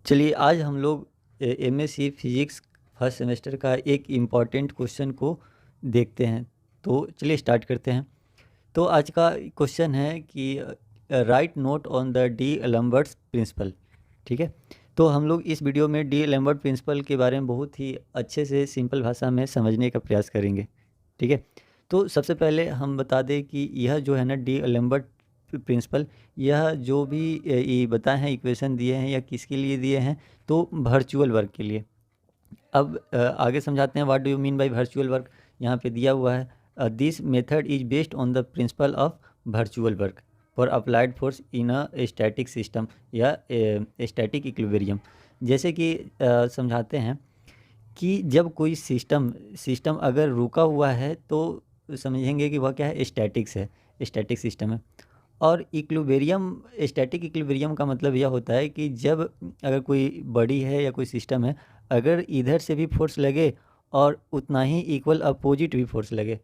चलिए आज हम लोग एमएससी फिजिक्स फर्स्ट सेमेस्टर का एक इम्पॉर्टेंट क्वेश्चन को देखते हैं। तो चलिए स्टार्ट करते हैं। तो आज का क्वेश्चन है कि write note on the D'Alembert's principle. ठीक है, तो हम लोग इस वीडियो में डी एलम्बर्ट प्रिंसिपल के बारे में बहुत ही अच्छे से सिंपल भाषा में समझने का प्रयास करेंगे। ठीक है, तो सबसे पहले हम बता दें कि यह जो है ना डी एलम्बर्ट प्रिंसिपल, यह जो भी ये बताए हैं इक्वेशन दिए हैं या किसके लिए दिए हैं, तो वर्चुअल वर्क के लिए। अब आगे समझाते हैं what do you mean by virtual work. यहाँ पे दिया हुआ है this method is based on the principle of virtual work for applied force in a static system या स्टैटिक इक्विलिब्रियम। जैसे कि समझाते हैं कि जब कोई सिस्टम सिस्टम अगर रुका हुआ है तो समझेंगे कि वह क्या है, स्टैटिक्स है, स्टैटिक सिस्टम है। और इक्विलिब्रियम, स्टैटिक इक्विलिब्रियम का मतलब यह होता है कि जब अगर कोई बॉडी है या कोई सिस्टम है, अगर इधर से भी फोर्स लगे और उतना ही इक्वल अपोजिट भी फोर्स लगे,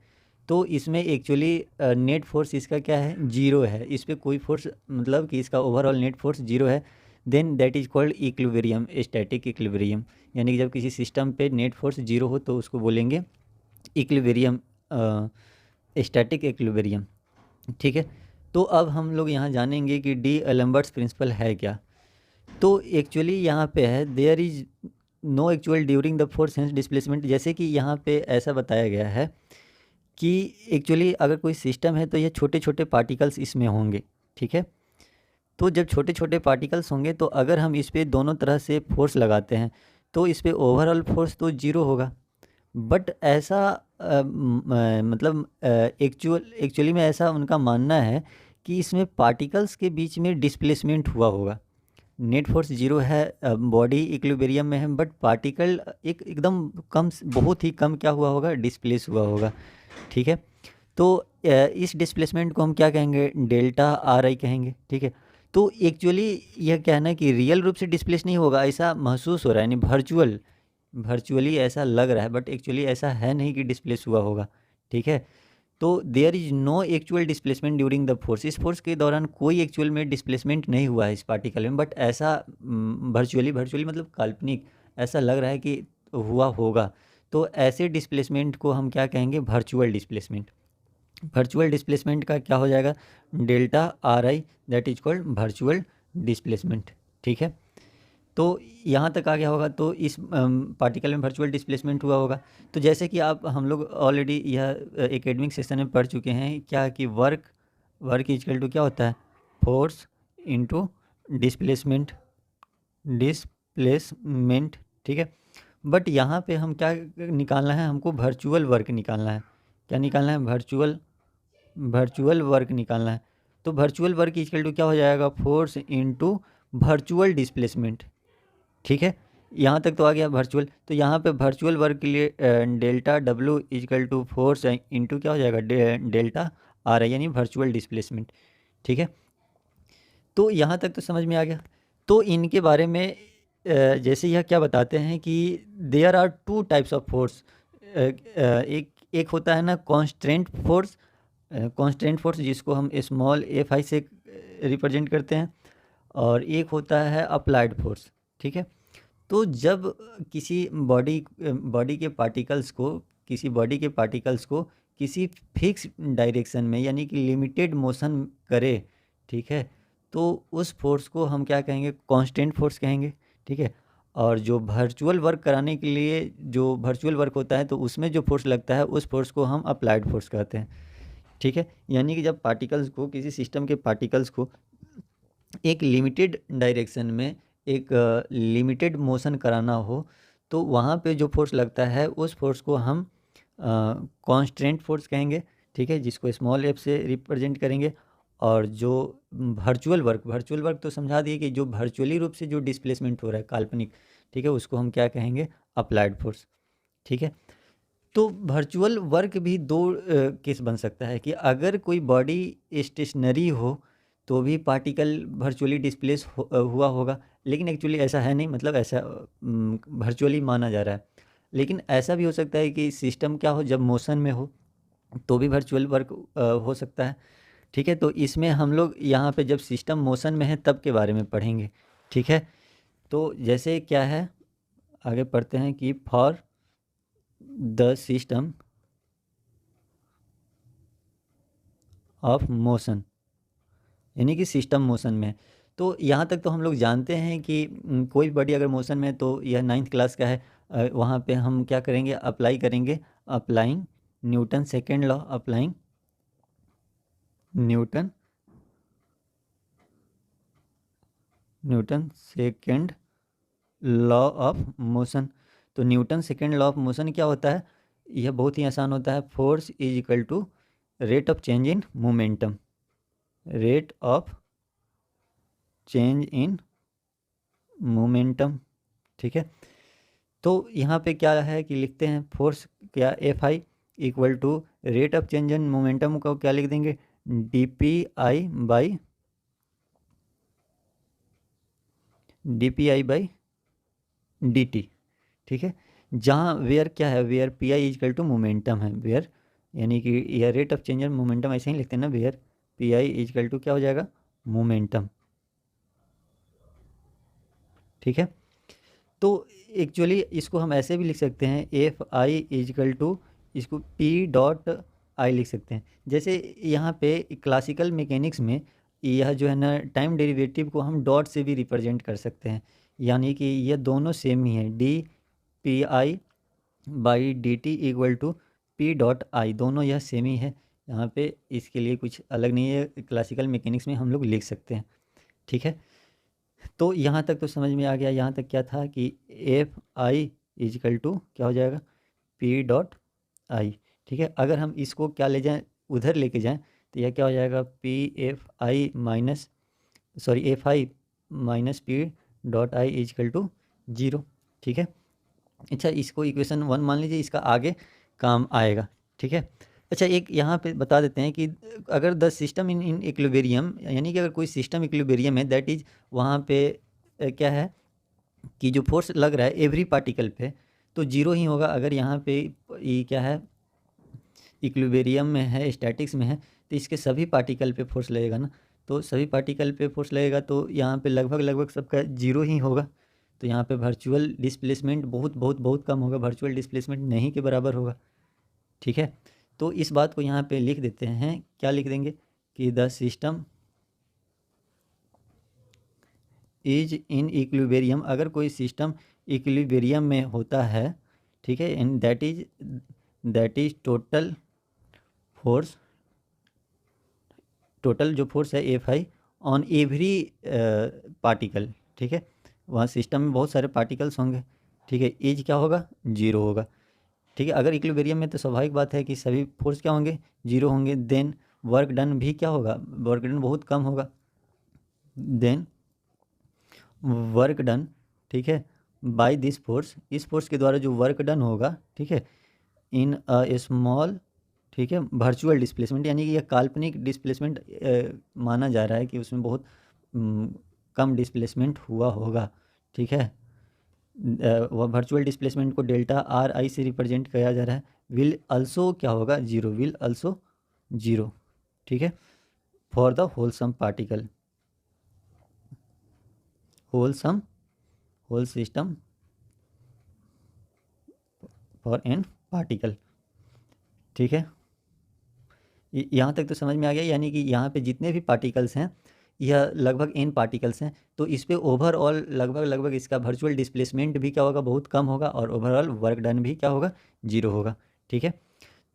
तो इसमें एक्चुअली नेट फोर्स इसका क्या है, जीरो है। इस पर कोई फोर्स, मतलब कि इसका ओवरऑल नेट फोर्स जीरो है। Then that is called equilibrium, static equilibrium. यानी कि जब किसी सिस्टम पे नेट फोर्स जीरो हो तो उसको बोलेंगे इक्विलिब्रियम, स्टैटिक इक्विलिब्रियम। ठीक है, तो अब हम लोग यहाँ जानेंगे कि डी एलम्बर्ट्स प्रिंसिपल है क्या। तो एक्चुअली यहाँ पे है there is no actual during the force hence displacement. जैसे कि यहाँ पे ऐसा बताया गया है कि एक्चुअली अगर कोई सिस्टम है तो ये छोटे छोटे पार्टिकल्स इसमें होंगे। ठीक है, तो जब छोटे छोटे पार्टिकल्स होंगे तो अगर हम इस पर दोनों तरह से फोर्स लगाते हैं तो इस पर ओवरऑल फोर्स तो जीरो होगा। बट ऐसा मतलब एक्चुअली में ऐसा उनका मानना है कि इसमें पार्टिकल्स के बीच में डिस्प्लेसमेंट हुआ होगा। नेट फोर्स जीरो है, बॉडी इक्विलिब्रियम में है, बट पार्टिकल एकदम कम, बहुत ही कम क्या हुआ होगा, डिस्प्लेस हुआ होगा। ठीक है, तो इस डिस्प्लेसमेंट को हम क्या कहेंगे, डेल्टा आर आई कहेंगे। ठीक है, तो एक्चुअली यह क्या है ना कि रियल रूप से डिस्प्लेस नहीं होगा, ऐसा महसूस हो रहा है, यानी वर्चुअली ऐसा लग रहा है, बट एक्चुअली ऐसा है नहीं कि डिस्प्लेस हुआ होगा। ठीक है, तो there is no actual displacement during the force. इस फोर्स के दौरान कोई एक्चुअल में डिस्प्लेसमेंट नहीं हुआ है इस पार्टिकल में, बट ऐसा वर्चुअली मतलब काल्पनिक ऐसा लग रहा है कि हुआ होगा। तो ऐसे डिस्प्लेसमेंट को हम क्या कहेंगे, वर्चुअल डिस्प्लेसमेंट। वर्चुअल डिस्प्लेसमेंट का क्या हो जाएगा, delta r I, that is called virtual displacement. ठीक है, तो यहाँ तक आ गया होगा। तो इस पार्टिकल में वर्चुअल डिस्प्लेसमेंट हुआ होगा। तो जैसे कि आप हम लोग ऑलरेडी यह एकेडमिक सेशन में पढ़ चुके हैं क्या, कि वर्क वर्क इजकल टू क्या होता है, फोर्स इनटू डिस्प्लेसमेंट, डिस्प्लेसमेंट। ठीक है, बट यहाँ पे हम क्या निकालना है, हमको वर्चुअल वर्क निकालना है। क्या निकालना है, वर्चुअल वर्क निकालना है। तो वर्चुअल वर्क इजकल टू क्या हो जाएगा, फोर्स इनटू वर्चुअल डिस्प्लेसमेंट। ठीक है, यहाँ तक तो आ गया वर्चुअल। तो यहाँ पे वर्चुअल वर्क के लिए delta W equal to force into क्या हो जाएगा, डेल्टा आर आई, यानी वर्चुअल डिस्प्लेसमेंट। ठीक है, तो यहाँ तक तो समझ में आ गया। तो इनके बारे में जैसे यह क्या बताते हैं कि there are two types of force. एक एक होता है ना कॉन्स्टेंट फोर्स, कॉन्स्टेंट फोर्स जिसको हम स्मॉल एफ आई से रिप्रेजेंट करते हैं, और एक होता है अप्लाइड फोर्स। ठीक है, तो जब किसी बॉडी के पार्टिकल्स को, किसी बॉडी के पार्टिकल्स को किसी फिक्स डायरेक्शन में यानी कि लिमिटेड मोशन करे, ठीक है, तो उस फोर्स को हम क्या कहेंगे, कांस्टेंट फोर्स कहेंगे। ठीक है, और जो वर्चुअल वर्क कराने के लिए जो वर्चुअल वर्क होता है तो उसमें जो फोर्स लगता है उस फोर्स को हम अप्लाइड फोर्स कहते हैं। ठीक है, यानी कि जब पार्टिकल्स को, किसी सिस्टम के पार्टिकल्स को एक लिमिटेड डायरेक्शन में एक लिमिटेड मोशन कराना हो, तो वहाँ पे जो फोर्स लगता है उस फोर्स को हम कांस्टेंट फोर्स कहेंगे। ठीक है, जिसको स्मॉल एफ से रिप्रेजेंट करेंगे। और जो वर्चुअल वर्क तो समझा दिए कि जो वर्चुअली रूप से जो डिस्प्लेसमेंट हो रहा है काल्पनिक, ठीक है, उसको हम क्या कहेंगे, अप्लाइड फोर्स। ठीक है, तो वर्चुअल वर्क भी दो केस बन सकता है कि अगर कोई बॉडी स्टेशनरी हो तो भी पार्टिकल वर्चुअली डिस्प्लेस हुआ होगा, लेकिन एक्चुअली ऐसा है नहीं, मतलब ऐसा वर्चुअली माना जा रहा है। लेकिन ऐसा भी हो सकता है कि सिस्टम क्या हो, जब मोशन में हो तो भी वर्चुअल वर्क हो सकता है। ठीक है, तो इसमें हम लोग यहाँ पे जब सिस्टम मोशन में है तब के बारे में पढ़ेंगे। ठीक है, तो जैसे क्या है, आगे पढ़ते हैं कि for the system of motion, यानी कि सिस्टम मोशन में। तो यहाँ तक तो हम लोग जानते हैं कि कोई भी बॉडी अगर मोशन में है तो यह 9th क्लास का है। वहाँ पे हम क्या करेंगे, अप्लाई करेंगे, applying Newton second law, applying Newton second law of motion. तो Newton second law of motion क्या होता है, यह बहुत ही आसान होता है। Force is equal to rate of change in momentum, rate of change in momentum, ठीक है। तो यहाँ पे क्या है कि लिखते हैं फोर्स क्या, F I equal to rate of change in momentum को क्या लिख देंगे, D P I by D T, ठीक है। जहाँ वेयर क्या है, where P I equal to momentum है, वेयर यानी कि यह rate of change in momentum ऐसे ही लिखते हैं ना, where P I equal to क्या हो जाएगा, मोमेंटम, ठीक है। तो एक्चुअली इसको हम ऐसे भी लिख सकते हैं, एफ आई इजकल टू, इसको पी डॉट आई लिख सकते हैं। जैसे यहाँ पे क्लासिकल मैकेनिक्स में यह जो है ना टाइम डेरिवेटिव को हम डॉट से भी रिप्रेजेंट कर सकते हैं, यानी कि ये दोनों सेम ही है, D P I by D T equal to P dot I, दोनों यह सेम ही है। यहाँ पे इसके लिए कुछ अलग नहीं है, क्लासिकल मैकेनिक्स में हम लोग लिख सकते हैं, ठीक है। तो यहाँ तक तो समझ में आ गया। यहाँ तक क्या था कि एफ आई इजकल टू क्या हो जाएगा, पी डॉट आई, ठीक है। अगर हम इसको क्या ले जाएं, उधर लेके जाएं, तो यह क्या हो जाएगा, P F I minus, sorry F I minus P dot I equal to zero, ठीक है। अच्छा, इसको इक्वेशन 1 मान लीजिए, इसका आगे काम आएगा, ठीक है। अच्छा, एक यहाँ पे बता देते हैं कि अगर द सिस्टम इन इक्विलिब्रियम, यानी कि अगर कोई सिस्टम इक्विलिब्रियम है, दैट इज वहाँ पे क्या है कि जो फोर्स लग रहा है एवरी पार्टिकल पे, तो जीरो ही होगा। अगर यहाँ पे ये क्या है, इक्विलिब्रियम में है, स्टैटिक्स में है, तो इसके सभी पार्टिकल पे फोर्स लगेगा ना, तो सभी पार्टिकल पे फोर्स लगेगा, तो यहाँ पे लगभग लगभग सबका जीरो ही होगा। तो यहाँ पे वर्चुअल डिस्प्लेसमेंट बहुत बहुत बहुत कम होगा, वर्चुअल डिस्प्लेसमेंट नहीं के बराबर होगा, ठीक है। तो इस बात को यहाँ पे लिख देते हैं, क्या लिख देंगे कि the system is in equilibrium, अगर कोई सिस्टम इक्विलिब्रियम में होता है, ठीक है, and that is total force, total जो फोर्स है f I on every particle, ठीक है। वहाँ सिस्टम में बहुत सारे पार्टिकल्स होंगे, ठीक है, एज क्या होगा, जीरो होगा, ठीक है। अगर इक्विलिब्रियम में तो स्वाभाविक बात है कि सभी फोर्स क्या होंगे, जीरो होंगे। देन वर्क डन भी क्या होगा, वर्क डन बहुत कम होगा। देन वर्क डन, ठीक है, बाय दिस फोर्स, इस फोर्स के द्वारा जो वर्क डन होगा, ठीक है, इन अ स्मॉल, ठीक है, वर्चुअल डिस्प्लेसमेंट, यानी कि यह काल्पनिक डिस्प्लेसमेंट माना जा रहा है कि उसमें बहुत कम डिस्प्लेसमेंट हुआ होगा, ठीक है। वह वर्चुअल डिस्प्लेसमेंट को डेल्टा आर आई से रिप्रेजेंट किया जा रहा है। विल अल्सो क्या होगा, जीरो, विल अल्सो जीरो, ठीक है, for the wholesome particle, wholesome, whole system for N particle, ठीक है। यहाँ तक तो समझ में आ गया, यानी कि यहाँ पे जितने भी पार्टिकल्स हैं, यह लगभग एन पार्टिकल्स हैं, तो इस पे ओवरऑल लगभग लगभग इसका वर्चुअल डिस्प्लेसमेंट भी क्या होगा, बहुत कम होगा, और ओवरऑल वर्क डन भी क्या होगा, जीरो होगा, ठीक है।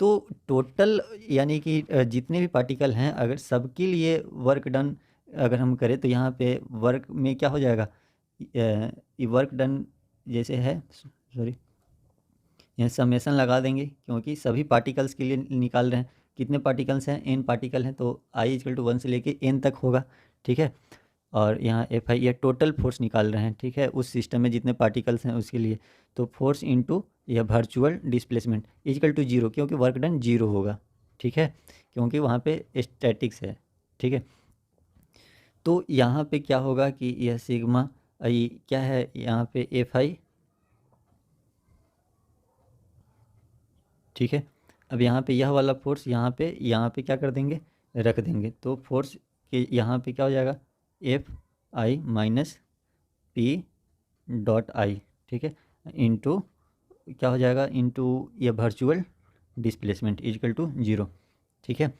तो टोटल यानी कि जितने भी पार्टिकल हैं, अगर सबके लिए वर्क डन अगर हम करें, तो यहाँ पे वर्क में क्या हो जाएगा, ये वर्क डन जैसे है, सॉरी, यहाँ समेसन लगा देंगे, क्योंकि सभी पार्टिकल्स के लिए निकाल रहे हैं। कितने पार्टिकल्स हैं, एन पार्टिकल हैं, तो आई इजकल टू 1 से लेके एन तक होगा, ठीक है। और यहाँ एफ आई, यह टोटल फोर्स निकाल रहे हैं, ठीक है, उस सिस्टम में जितने पार्टिकल्स हैं उसके लिए। तो फोर्स इनटू यह virtual displacement is equal to zero, क्योंकि वर्क डन जीरो होगा, ठीक है, क्योंकि वहाँ पे स्टैटिक्स है, ठीक है। तो यहाँ पे क्या होगा कि यह सिग्मा आई क्या है, यहाँ पे एफ आई, ठीक है। अब यहाँ पे यह वाला फोर्स यहाँ पे क्या कर देंगे, रख देंगे, तो फोर्स के यहाँ पे क्या हो जाएगा, F I minus P dot आई, ठीक है, इंटू क्या हो जाएगा, इंटू ये वर्चुअल डिस्प्लेसमेंट इक्वल टू 0, ठीक है।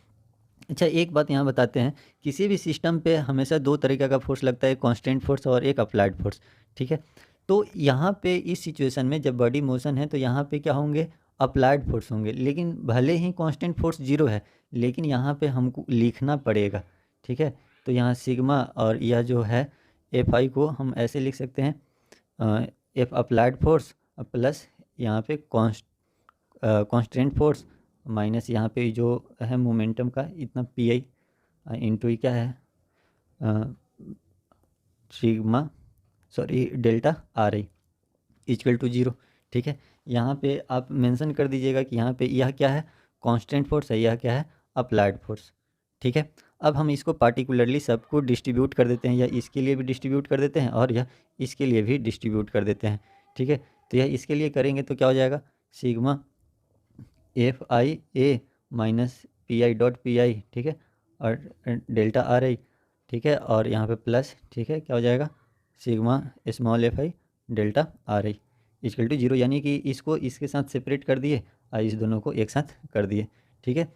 अच्छा, एक बात यहाँ बताते हैं, किसी भी सिस्टम पे हमेशा दो तरीके का फोर्स लगता है, कांस्टेंट फोर्स और एक अप्लाइड फोर्स, ठीक है। तो यहाँ पे इस सिचुएशन में जब बॉडी मोशन है तो यहाँ पे क्या होंगे, अप्लाइड फोर्स होंगे, लेकिन भले ही कांस्टेंट फोर्स 0 है, लेकिन यहाँ पे हमको लिखना पड़ेगा, ठीक है। तो यहाँ सिग्मा और यह जो है एफ आई को हम ऐसे लिख सकते हैं, एफ अप्लाइड फोर्स प्लस यहाँ पे कांस्टेंट फोर्स माइनस यहाँ पे जो है मोमेंटम का इतना पी आई इंटू क्या है sigma sorry delta r i equal to 0, ठीक है। यहाँ पे आप मेंशन कर दीजिएगा कि यहाँ पे यह क्या है, कांस्टेंट फोर्स है, यह क्या है, अप्लाइड फोर्स, ठीक है। अब हम इसको पार्टिकुलरली सबको डिस्ट्रीब्यूट कर देते हैं, या इसके लिए भी डिस्ट्रीब्यूट कर देते हैं और यह इसके लिए भी डिस्ट्रीब्यूट कर देते हैं, ठीक है। तो यह इसके लिए करेंगे तो क्या हो जाएगा, sigma F i a minus p i dot P I, ठीक है, और डेल्टा आर आई, ठीक है, और यहाँ पे प्लस, ठीक है, क्या हो जाएगा, sigma small f i delta r i equal to 0, यानी कि इसको इसके साथ सेपरेट कर दिए और इस दोनों को एक साथ कर दिए, ठीक है।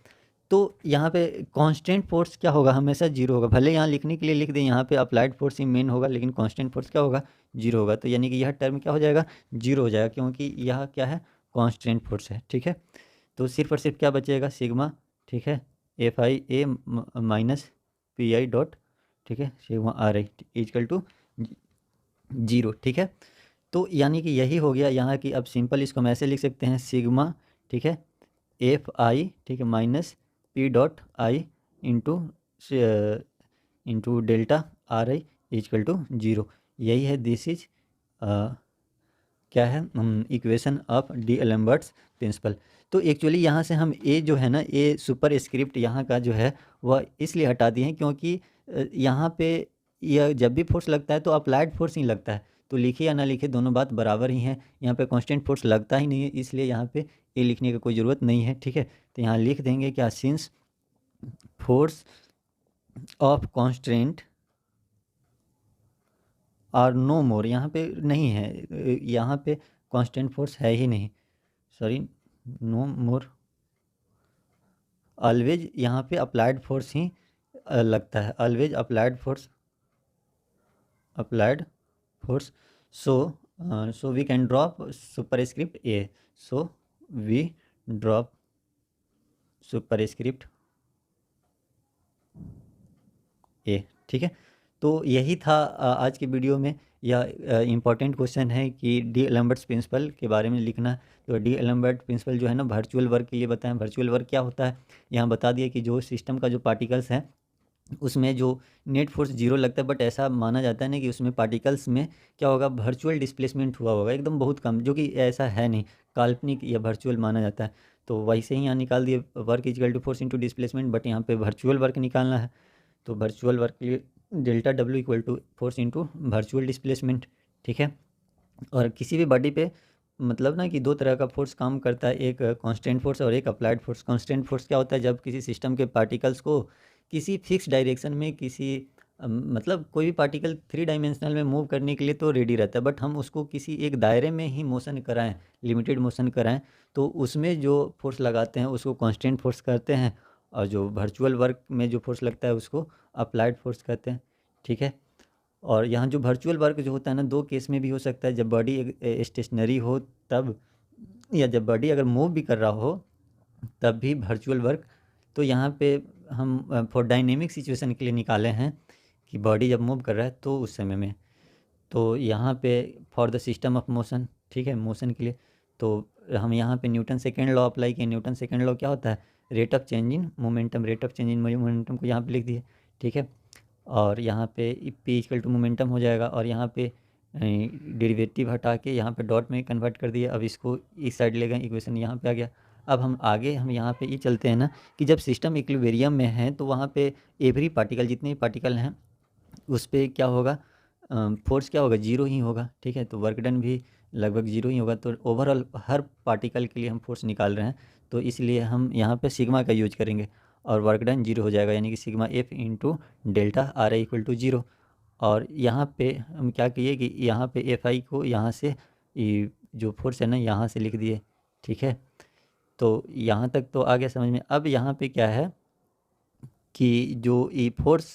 तो यहाँ पे कांस्टेंट फोर्स क्या होगा, हमेशा 0 होगा, भले यहाँ लिखने के लिए लिख दें यहाँ पे अप्लाइड फोर्स ही मेन होगा, लेकिन कांस्टेंट फोर्स क्या होगा, 0 होगा। तो यानी कि यह टर्म क्या हो जाएगा, 0 हो जाएगा, क्योंकि यह क्या है, कांस्टेंट फोर्स है, ठीक है। तो सिर्फ और सिर्फ क्या बचेगा, सिग्मा, ठीक है, f i a minus p i dot, ठीक है, sigma r i equal to 0, ठीक है। तो यानी कि यही हो गया यहाँ की, अब सिंपल इसको हम ऐसे लिख सकते हैं, सिग्मा, ठीक है, एफ आई, ठीक है, minus P dot i into into delta r i equal to 0, यही है, दिस इज क्या है, equation of D'Alembert's principle. तो एक्चुअली यहाँ से हम ए जो है ना, ए सुपर स्क्रिप्ट यहाँ का जो है वह इसलिए हटा दिए हैं क्योंकि यहाँ पे यह जब भी फोर्स लगता है तो अप्लाइड फोर्स ही लगता है, तो लिखे या ना लिखे दोनों बात बराबर ही हैं। यहाँ पे कांस्टेंट फोर्स लगता ही नहीं है, इसलिए यहाँ पे ए लिखने की कोई ज़रूरत नहीं है, ठीक है। तो यहाँ लिख देंगे क्या, since force of constant are no more, यहाँ पे नहीं है, यहाँ पे कांस्टेंट फोर्स है ही नहीं, सॉरी, नो मोर, ऑलवेज यहाँ पे अप्लाइड फोर्स ही लगता है, always applied force, applied force. So we can drop superscript A, so we drop superscript A, ठीक है। तो यही था आज की वीडियो में, यह इम्पॉर्टेंट क्वेश्चन है कि डी एलम्बर्ट्स प्रिंसिपल के बारे में लिखना। तो डी एलम्बर्ट प्रिंसिपल जो है ना, वर्चुअल वर्क के लिए बताएं, वर्चुअल वर्क क्या होता है, यहाँ बता दिया कि जो सिस्टम का जो पार्टिकल्स हैं उसमें जो नेट फोर्स 0 लगता है, बट ऐसा माना जाता है ना कि उसमें पार्टिकल्स में क्या होगा, वर्चुअल डिस्प्लेसमेंट हुआ होगा, एकदम बहुत कम, जो कि ऐसा है नहीं, काल्पनिक या वर्चुअल माना जाता है। तो वैसे ही यहाँ निकाल दिए, work is equal to force into displacement, but यहाँ पे वर्चुअल वर्क निकालना है, तो वर्चुअल वर्क के लिए delta W equal to force into virtual displacement, ठीक है। और किसी भी बॉडी पे मतलब ना कि दो तरह का फोर्स काम करता है, एक कांस्टेंट फोर्स और एक अप्लाइड फोर्स। कांस्टेंट फोर्स क्या होता है, जब किसी सिस्टम के पार्टिकल्स को किसी फिक्स डायरेक्शन में किसी मतलब कोई भी पार्टिकल 3 डायमेंशनल में मूव करने के लिए तो रेडी रहता है, बट हम उसको किसी एक दायरे में ही मोशन कराएं, लिमिटेड मोशन कराएं, तो उसमें जो फोर्स लगाते हैं उसको कांस्टेंट फोर्स कहते हैं, और जो वर्चुअल वर्क में जो फोर्स लगता है उसको अप्लाइड फोर्स कहते हैं, ठीक है। और यहाँ जो वर्चुअल वर्क जो होता है ना, दो केस में भी हो सकता है, जब बॉडी स्टेशनरी हो तब, या जब बॉडी अगर मूव भी कर रहा हो तब भी वर्चुअल वर्क। तो यहाँ पे हम फॉर डायनेमिक सिचुएशन के लिए निकाले हैं कि बॉडी जब मूव कर रहा है तो उस समय में, तो यहाँ पे for the system of motion, ठीक है, मोशन के लिए, तो हम यहाँ पे न्यूटन सेकेंड लॉ अप्लाई किए। न्यूटन सेकेंड लॉ क्या होता है, rate of change in momentum, rate of change in momentum को यहाँ पे लिख दिए, ठीक है। और यहाँ पे पी इक्वल टू मोमेंटम हो जाएगा, और यहाँ पे डेरिवेटिव हटा के यहाँ पे डॉट में कन्वर्ट कर दिया, अब इसको इस साइड ले गए, इक्वेशन यहाँ पे आ गया। अब हम आगे हम यहाँ पे ये चलते हैं ना कि जब सिस्टम इक्विलिब्रियम में है तो वहाँ पे एवरी पार्टिकल, जितने भी पार्टिकल हैं उस पर क्या होगा, फोर्स क्या होगा, 0 ही होगा, ठीक है। तो वर्क डन भी लगभग 0 ही होगा। तो ओवरऑल हर पार्टिकल के लिए हम फोर्स निकाल रहे हैं, तो इसलिए हम यहाँ पे सिग्मा का यूज करेंगे और वर्क डन 0 हो जाएगा, यानी कि sigma f into delta r i equal to 0। और यहाँ पे हम क्या किए कि यहाँ पे एफ आई को यहाँ से जो फोर्स है ना यहाँ से लिख दिए, ठीक है। तो यहाँ तक तो आ गया समझ में। अब यहाँ पे क्या है कि जो ये फोर्स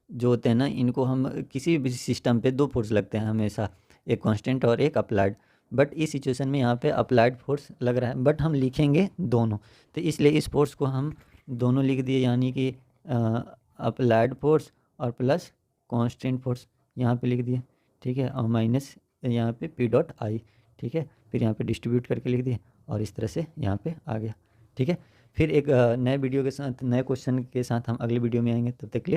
जो होते हैं ना, इनको हम किसी भी सिस्टम पे दो फोर्स लगते हैं हमेशा, एक कांस्टेंट और एक अप्लाइड। बट इस सिचुएशन में यहाँ पे अप्लाइड फोर्स लग रहा है, बट हम लिखेंगे दोनों, तो इसलिए इस फोर्स को हम दोनों लिख दिए, यानी कि अप्लाइड फोर्स और प्लस कांस्टेंट फोर्स यहाँ पे लिख दिए, ठीक है। और माइनस यहाँ पे पी डॉट आई, ठीक है। फिर यहाँ पे डिस्ट्रीब्यूट करके लिख दिए और इस तरह से यहाँ पे आ गया, ठीक है। फिर एक नए वीडियो के साथ, नए क्वेश्चन के साथ हम अगले वीडियो में आएंगे, तब तक के लिए